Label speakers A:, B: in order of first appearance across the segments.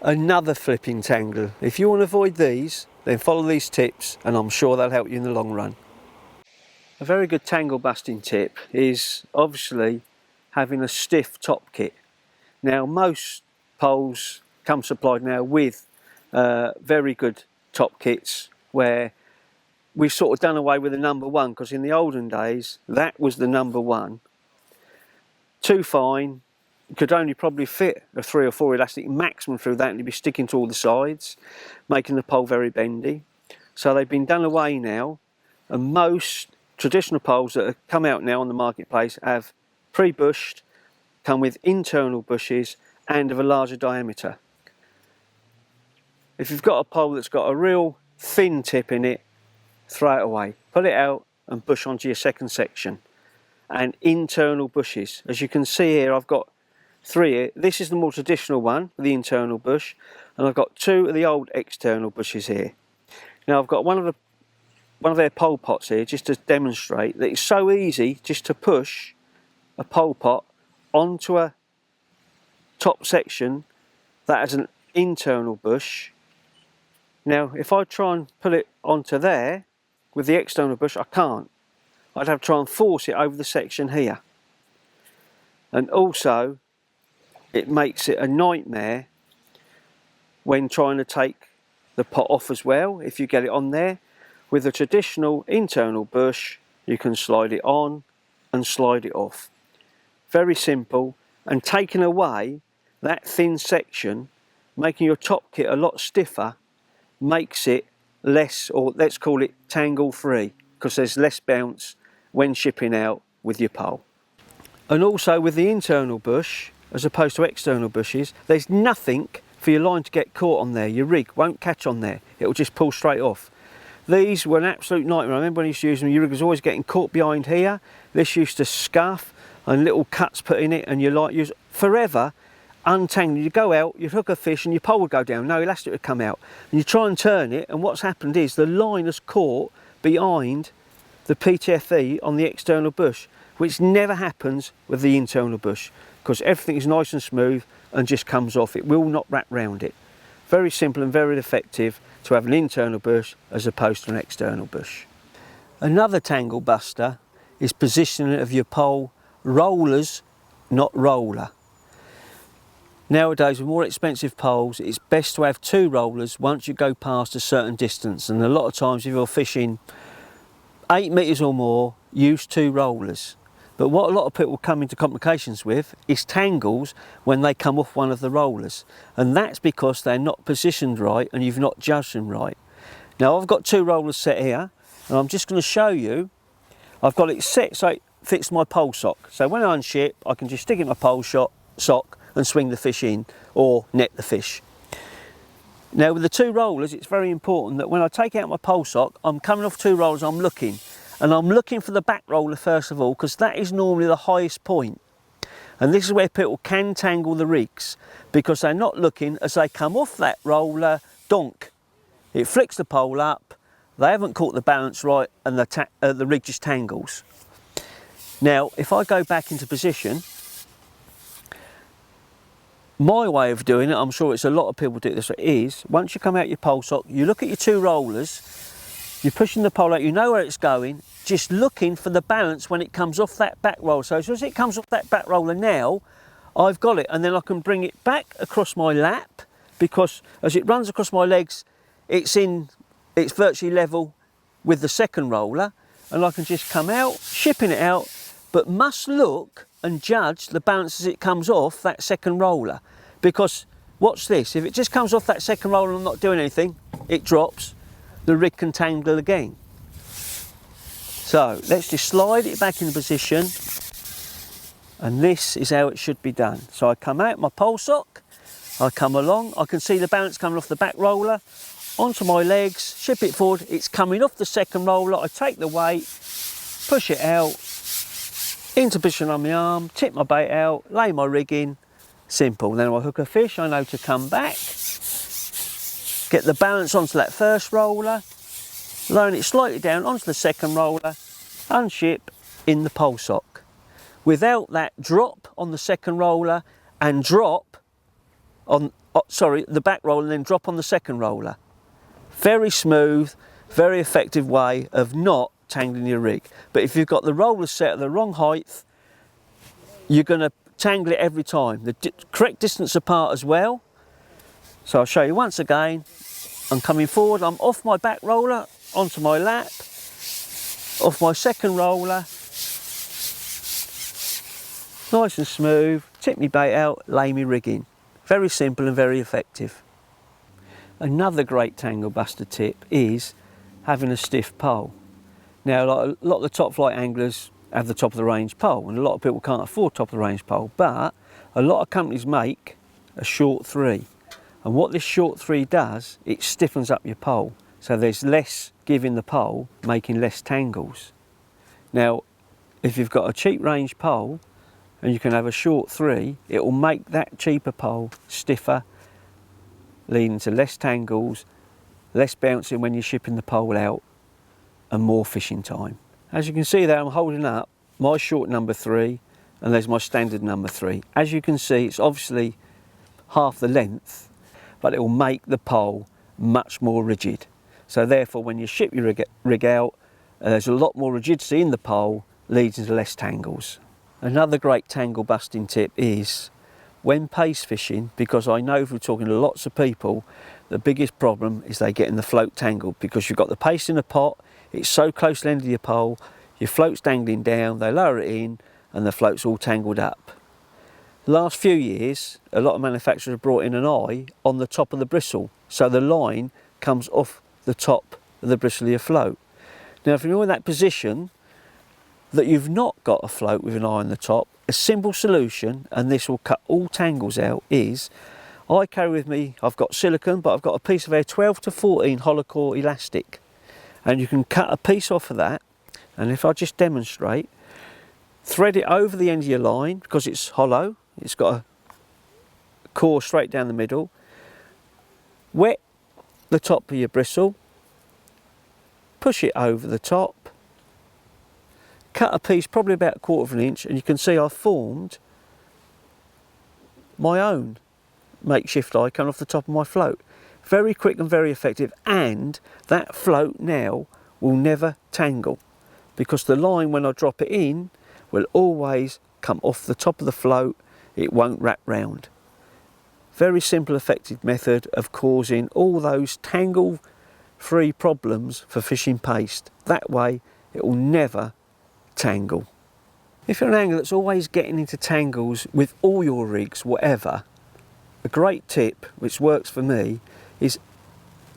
A: Another flipping tangle. If you want to avoid these, then follow these tips and I'm sure they'll help you in the long run. A very good tangle busting tip is obviously having a stiff top kit. Now most poles come supplied now with very good top kits where we've sort of done away with the number one, because in the olden days that was the number one. Too fine, could only probably fit a 3 or 4 elastic maximum through that and you'd be sticking to all the sides, making the pole very bendy. So they've been done away now, and most traditional poles that have come out now on the marketplace have pre-bushed, come with internal bushes and of a larger diameter. If you've got a pole that's got a real thin tip in it, throw it away, pull it out and bush onto your second section. And internal bushes, as you can see here, I've got 3 here. This is the more traditional one, the internal bush, and I've got 2 of the old external bushes here. Now I've got one of their pole pots here just to demonstrate that it's so easy just to push a pole pot onto a top section that has an internal bush. Now if I try and pull it onto there with the external bush, I can't. I'd have to try and force it over the section here. And also it makes it a nightmare when trying to take the pot off as well. If you get it on there with a traditional internal bush, you can slide it on and slide it off. Very simple, and taking away that thin section, making your top kit a lot stiffer, makes it less, or let's call it tangle free, because there's less bounce when shipping out with your pole. And also with the internal bush, as opposed to external bushes, there's nothing for your line to get caught on there. Your rig won't catch on there, it'll just pull straight off. These were an absolute nightmare. I remember when I used to use them, your rig was always getting caught behind here. This used to scuff and little cuts put in it, and your light use forever untangling. You go out, you'd hook a fish and your pole would go down, no elastic would come out. And you try and turn it, and what's happened is the line has caught behind the PTFE on the external bush, which never happens with the internal bush, because everything is nice and smooth and just comes off. It will not wrap round it. Very simple and very effective to have an internal bush as opposed to an external bush. Another tangle buster is positioning of your pole rollers, not roller. Nowadays with more expensive poles, it's best to have 2 rollers once you go past a certain distance, and a lot of times if you're fishing 8 metres or more, use 2 rollers. But what a lot of people come into complications with is tangles when they come off one of the rollers. And that's because they're not positioned right and you've not judged them right. Now I've got 2 rollers set here, and I'm just going to show you. I've got it set so it fits my pole sock. So when I unship, I can just stick in my pole sock and swing the fish in or net the fish. Now with the 2 rollers, it's very important that when I take out my pole sock, I'm coming off 2 rollers, I'm looking. And I'm looking for the back roller first of all, because that is normally the highest point. And this is where people can tangle the rigs, because they're not looking as they come off that roller, donk. It flicks the pole up, they haven't caught the balance right, and the rig just tangles. Now, if I go back into position, my way of doing it, I'm sure it's a lot of people do this, is once you come out your pole sock, you look at your 2 rollers, you're pushing the pole out, you know where it's going, just looking for the balance when it comes off that back roller. So as it comes off that back roller now, I've got it, and then I can bring it back across my lap, because as it runs across my legs, it's virtually level with the second roller, and I can just come out, shipping it out, but must look and judge the balance as it comes off that second roller. Because watch this, if it just comes off that second roller and I'm not doing anything, it drops, the rig can tangle again. So let's just slide it back in position, and this is how it should be done. So I come out my pole sock, I come along, I can see the balance coming off the back roller, onto my legs, ship it forward, it's coming off the second roller, I take the weight, push it out, into position on my arm, tip my bait out, lay my rig in, simple. Then I hook a fish, I know to come back, get the balance onto that first roller, lowering it slightly down onto the second roller, unship in the pole sock. Without that drop on the second roller and drop on the back roller and then drop on the second roller. Very smooth, very effective way of not tangling your rig. But if you've got the roller set at the wrong height, you're going to tangle it every time. The correct distance apart as well. So I'll show you once again. I'm coming forward, I'm off my back roller, onto my lap, off my second roller. Nice and smooth, tip my bait out, lay me rig in. Very simple and very effective. Another great tangle buster tip is having a stiff pole. Now, like a lot of the top flight anglers have the top of the range pole, and a lot of people can't afford top of the range pole, but a lot of companies make a short 3. And what this short 3 does, it stiffens up your pole. So there's less give in the pole, making less tangles. Now, if you've got a cheap range pole and you can have a short 3, it will make that cheaper pole stiffer, leading to less tangles, less bouncing when you're shipping the pole out, and more fishing time. As you can see there, I'm holding up my short number 3, and there's my standard number 3. As you can see, it's obviously half the length, but it will make the pole much more rigid. So therefore, when you ship your rig out, there's a lot more rigidity in the pole, leading to less tangles. Another great tangle busting tip is when pace fishing, because I know from talking to lots of people, the biggest problem is they get in the float tangled, because you've got the pace in the pot, it's so close to the end of your pole, your float's dangling down, they lower it in, and the float's all tangled up. Last few years, a lot of manufacturers have brought in an eye on the top of the bristle, so the line comes off the top of the bristle of your float. Now, if you're in that position that you've not got a float with an eye on the top, a simple solution, and this will cut all tangles out, is I carry with me, I've got silicone, but I've got a piece of 12 to 14 hollow core elastic, and you can cut a piece off of that, and if I just demonstrate, thread it over the end of your line, because it's hollow, it's got a core straight down the middle, wet the top of your bristle, push it over the top, cut a piece probably about 1/4 of an inch, and you can see I've formed my own makeshift eye coming off the top of my float. Very quick and very effective, and that float now will never tangle, because the line, when I drop it in, will always come off the top of the float, it won't wrap round. Very simple, effective method of causing all those tangle-free problems for fishing paste. That way, it will never tangle. If you're an angler that's always getting into tangles with all your rigs, whatever, a great tip, which works for me, is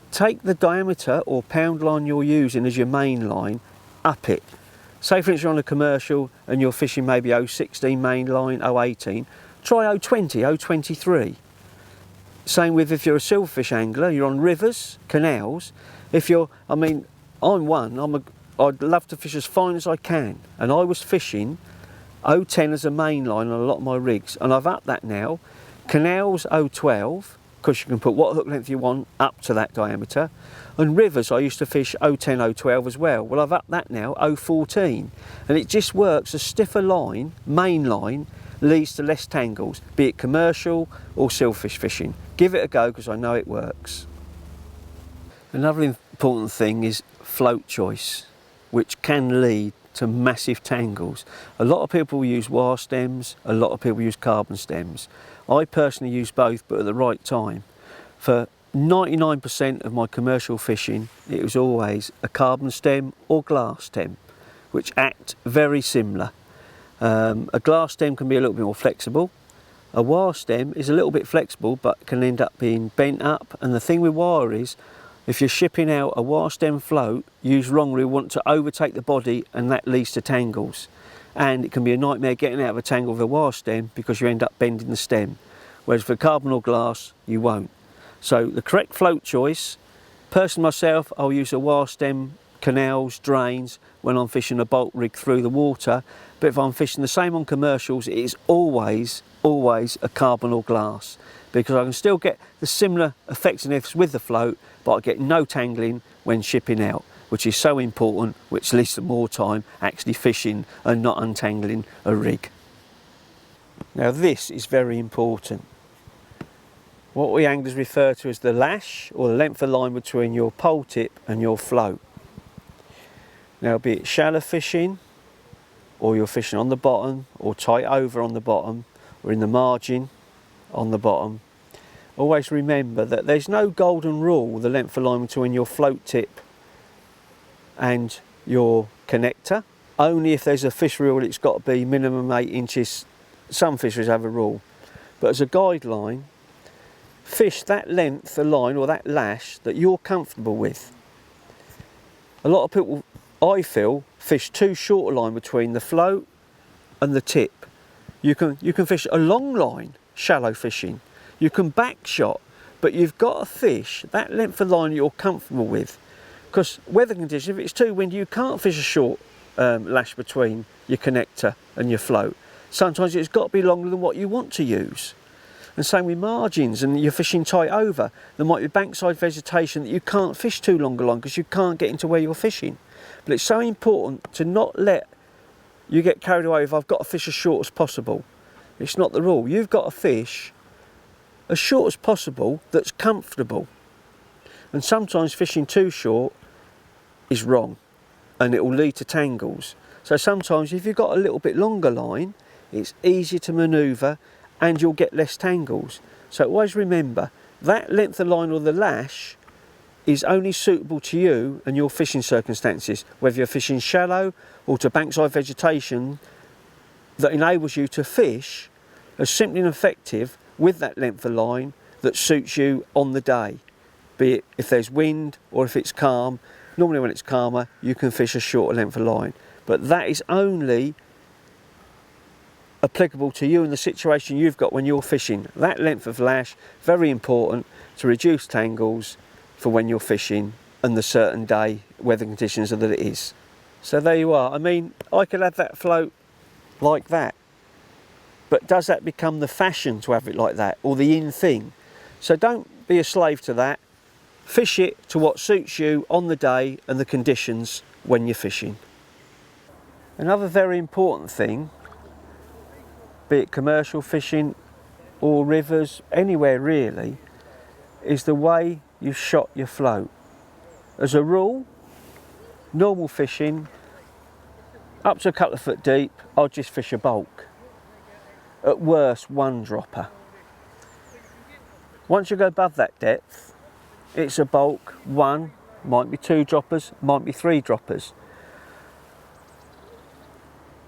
A: take the diameter or pound line you're using as your main line, up it. Say for instance you're on a commercial and you're fishing maybe 016 main line, 018, try 020, 023. Same with if you're a silverfish angler, you're on rivers, canals. If you're, I mean, I'm one, I'd love to fish as fine as I can, and I was fishing 010 as a main line on a lot of my rigs, and I've upped that now. Canals 012, because you can put what hook length you want up to that diameter, and rivers I used to fish 010, 012 as well. Well, I've upped that now, 014, and it just works. A stiffer line, main line, leads to less tangles, be it commercial or silverfish fishing. Give it a go, because I know it works. Another important thing is float choice, which can lead to massive tangles. A lot of people use wire stems, a lot of people use carbon stems. I personally use both, but at the right time. For 99% of my commercial fishing, it was always a carbon stem or glass stem, which act very similar. A glass stem can be a little bit more flexible. A wire stem is a little bit flexible, but can end up being bent up. And the thing with wire is, if you're shipping out a wire stem float, used wrongly, want to overtake the body, and that leads to tangles. And it can be a nightmare getting out of a tangle with a wire stem, because you end up bending the stem. Whereas for carbon or glass, you won't. So the correct float choice, personally myself, I'll use a wire stem, canals, drains, when I'm fishing a bulk rig through the water. But if I'm fishing the same on commercials, it is always a carbon or glass, because I can still get the similar effectiveness with the float, but I get no tangling when shipping out, which is so important, which leads to more time actually fishing and not untangling a rig. Now this is very important. what we anglers refer to as the lash, or the length of line between your pole tip and your float. Now, be it shallow fishing, or you're fishing on the bottom, or tight over on the bottom, or in the margin on the bottom, always remember that there's no golden rule, the length of line between your float tip and your connector. Only if there's a fish rule, it's got to be minimum 8 inches. Some fisheries have a rule, but as a guideline, fish that length of line or that lash that you're comfortable with. A lot of people, I feel, fish too short a line between the float and the tip. You can fish a long line, shallow fishing. You can back shot, but you've got to fish that length of line you're comfortable with. Because weather conditions, if it's too windy, you can't fish a short lash between your connector and your float. Sometimes it's got to be longer than what you want to use. And same with margins, and you're fishing tight over. There might be bankside vegetation that you can't fish too long a line because you can't get into where you're fishing. But it's so important to not let you get carried away if I've got to fish as short as possible. It's not the rule. You've got to fish as short as possible that's comfortable. And sometimes fishing too short is wrong, and it will lead to tangles. So sometimes if you've got a little bit longer line, it's easier to manoeuvre and you'll get less tangles. So always remember, that length of line or the lash is only suitable to you and your fishing circumstances, whether you're fishing shallow or to bankside vegetation that enables you to fish as simply and effective with that length of line that suits you on the day. Be it if there's wind or if it's calm. Normally when it's calmer, you can fish a shorter length of line. But that is only applicable to you and the situation you've got when you're fishing. That length of lash, very important to reduce tangles for when you're fishing and the certain day weather conditions that it is. So there you are. I mean, I could have that float like that, but does that become the fashion to have it like that, or the in thing? So don't be a slave to that. Fish it to what suits you on the day and the conditions when you're fishing. Another very important thing, be it commercial fishing or rivers, anywhere really, is the way you shot your float. As a rule, normal fishing, up to a couple of foot deep, I'll just fish a bulk. At worst, one dropper. Once you go above that depth, it's a bulk, one, might be 2 droppers, might be 3 droppers.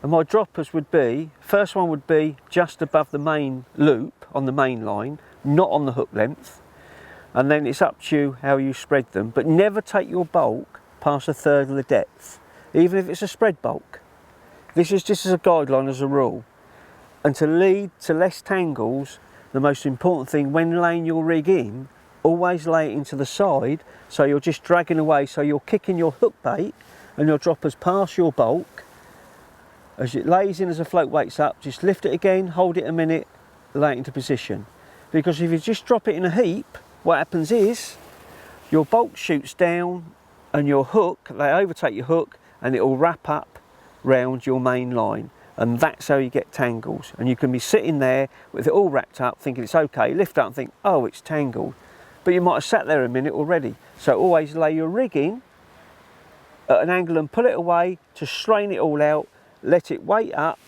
A: And my droppers would be, first one would be just above the main loop on the main line, not on the hook length. And then it's up to you how you spread them, but never take your bulk past 1/3 of the depth, even if it's a spread bulk. This is just as a guideline, as a rule. And to lead to less tangles, the most important thing when laying your rig in, always lay it into the side, so you're just dragging away, so you're kicking your hook bait and your droppers past your bulk. As it lays in, as the float wakes up, just lift it again, hold it a minute, lay it into position. Because if you just drop it in a heap, what happens is your bulk shoots down and your hook, they overtake your hook and it will wrap up round your main line. And that's how you get tangles. And you can be sitting there with it all wrapped up thinking it's okay, lift up and think, oh, it's tangled. But you might have sat there a minute already. So always lay your rig in at an angle and pull it away to strain it all out, let it weight up.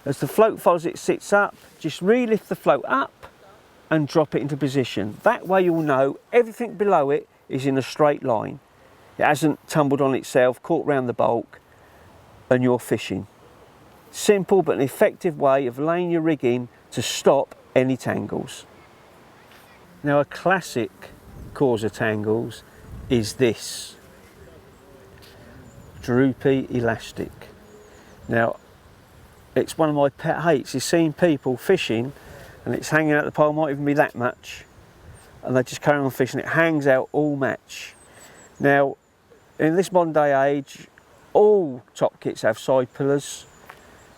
A: As the float follows it sits up, just re-lift the float up and drop it into position. That way you'll know everything below it is in a straight line. It hasn't tumbled on itself, caught round the bulk, and you're fishing. Simple but an effective way of laying your rig in to stop any tangles. Now a classic cause of tangles is this droopy elastic. Now it's one of my pet hates, is seeing people fishing and it's hanging out the pole, might even be that much, and they just carry on fishing, it hangs out all match. Now in this modern day age, all top kits have side pillars.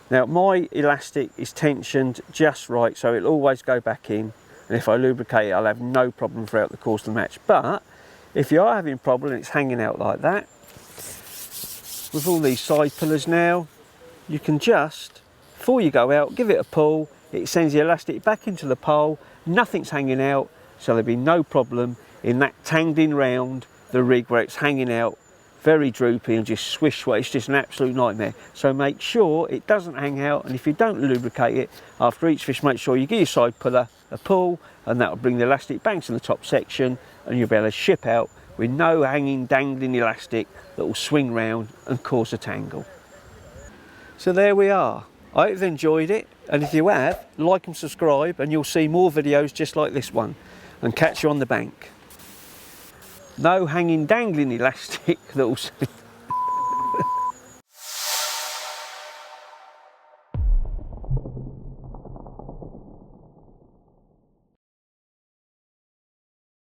A: Now my elastic is tensioned just right, so it'll always go back in, and if I lubricate it I'll have no problem throughout the course of the match. But if you are having a problem and it's hanging out like that, with all these side pillars now, you can just, before you go out, give it a pull, it sends the elastic back into the pole, nothing's hanging out, so there'll be no problem in that tangling round the rig where it's hanging out very droopy and just swish away. It's just an absolute nightmare. So make sure it doesn't hang out, and if you don't lubricate it after each fish, make sure you give your side puller a pull, and that will bring the elastic banks in the top section, and you'll be able to ship out with no hanging, dangling elastic that will swing round and cause a tangle. So there we are. I hope you've enjoyed it, and if you have, like and subscribe, and you'll see more videos just like this one, and catch you on the bank. No hanging, dangling elastic that will